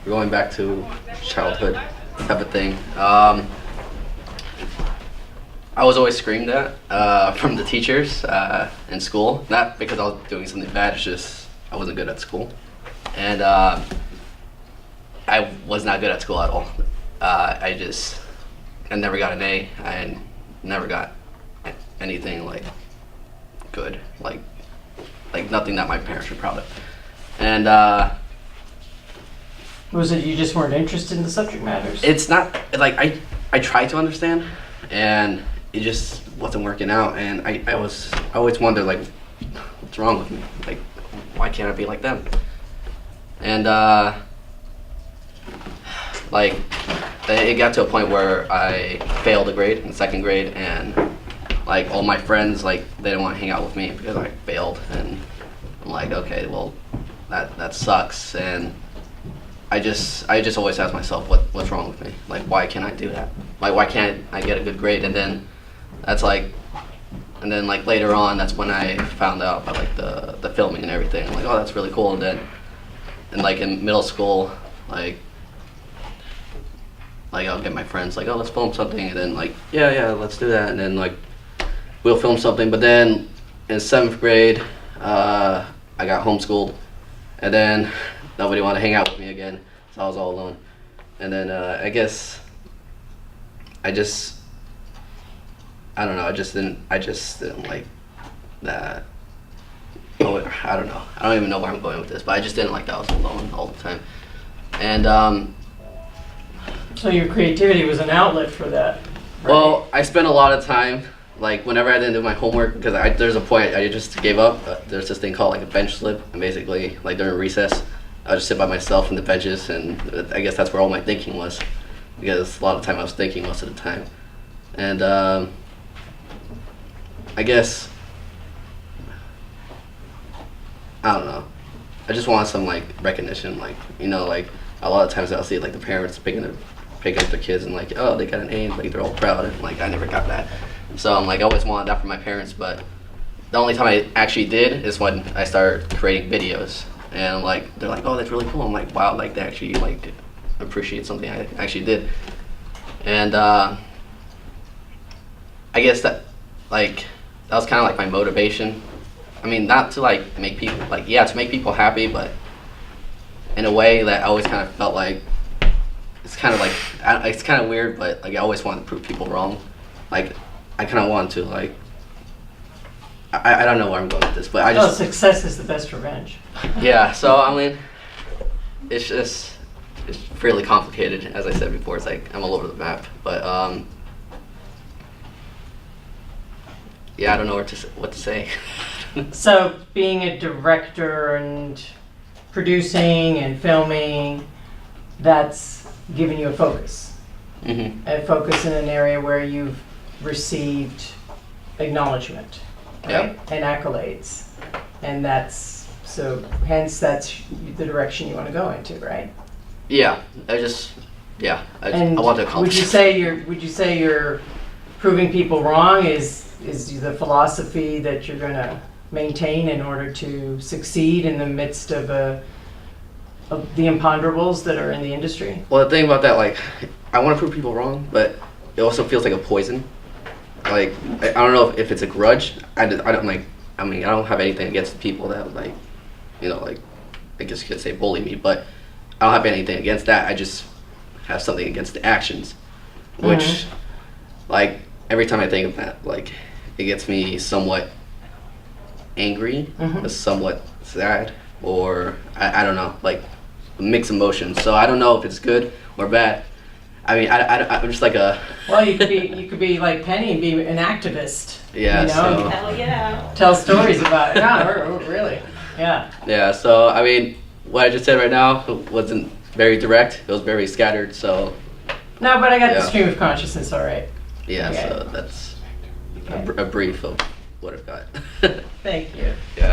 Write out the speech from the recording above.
going back to childhood type of thing. I was always screamed at from the teachers in school. Not because I was doing something bad, it's just I wasn't good at school. And I was not good at school at all. I never got an A. I never got anything like good, like nothing that my parents were proud of. And Was it you just weren't interested in the subject matters? it's not like I tried to understand, and it just wasn't working out. And I always wondered like, what's wrong with me? Like, why can't I be like them? And like it got to a point where I failed a grade in second grade, and like all my friends, like they didn't want to hang out with me because I failed. And I'm like, okay, well that sucks. And I just always ask myself, what's wrong with me? Like, why can't I do that? Like, why can't I get a good grade? And then like later on, that's when I found out about like the filming and everything. I'm like, oh, that's really cool. And like in middle school, like I'll get my friends like, oh, let's film something, and then like, yeah, let's do that. And then like we'll film something. But then in seventh grade, I got homeschooled, and then nobody wanted to hang out with me again, so I was all alone. And then I guess I don't know. I just didn't like that. Oh, I don't know. I don't even know where I'm going with this, but I just didn't like that I was alone all the time. And So your creativity was an outlet for that, right? well, I spent a lot of time, like whenever I didn't do my homework, because there's a point I just gave up. There's this thing called like a bench slip, and basically like during recess, I would just sit by myself in the benches, and I guess that's where all my thinking was, because a lot of the time I was thinking most of the time. And I guess, I don't know, I just want some like recognition, like, you know, like a lot of times I'll see like the parents picking up their kids and like, oh, they got an A, and like they're all proud, and like I never got that. So I'm like, I always wanted that for my parents, but the only time I actually did is when I started creating videos. And like they're like, oh, that's really cool. I'm like, wow, like they actually like appreciate something I actually did. And I guess that was kind of like my motivation. I mean, not to like make people to make people happy, but in a way that I always kind of felt like it's kind of like it's kind of weird, but like I always wanted to prove people wrong. Like I kind of want to like. I don't know where I'm going with this, but I just... success is the best revenge. Yeah, so I mean, it's fairly complicated. As I said before, it's like I'm all over the map. But yeah, I don't know what to say. So being a director and producing and filming, that's given you a focus. Mm-hmm. A focus in an area where you've received acknowledgement. Right? Yeah. And accolades, and hence that's the direction you want to go into, right? Yeah, I want to accomplish. Would you say you're proving people wrong is the philosophy that you're going to maintain in order to succeed in the midst of the imponderables that are in the industry? Well, the thing about that, like, I want to prove people wrong, but it also feels like a poison. Like, I don't know if it's a grudge. I don't have anything against the people that like, you know, like, I guess you could say bully me, but I don't have anything against that. I just have something against the actions, which, like, every time I think of that, like, it gets me somewhat angry, somewhat sad, or I don't know, like, mixed emotions. So I don't know if it's good or bad. I mean, I'm just like a... Well, you could be like Penny and be an activist. Yeah, you know? so... Hell yeah. Tell stories about it. No, really. Yeah. Yeah, so, I mean, what I just said right now wasn't very direct. It was very scattered, so... No, but I got the stream of consciousness, all right. Yeah, okay. So that's a brief of what I've got. Thank you. Yeah.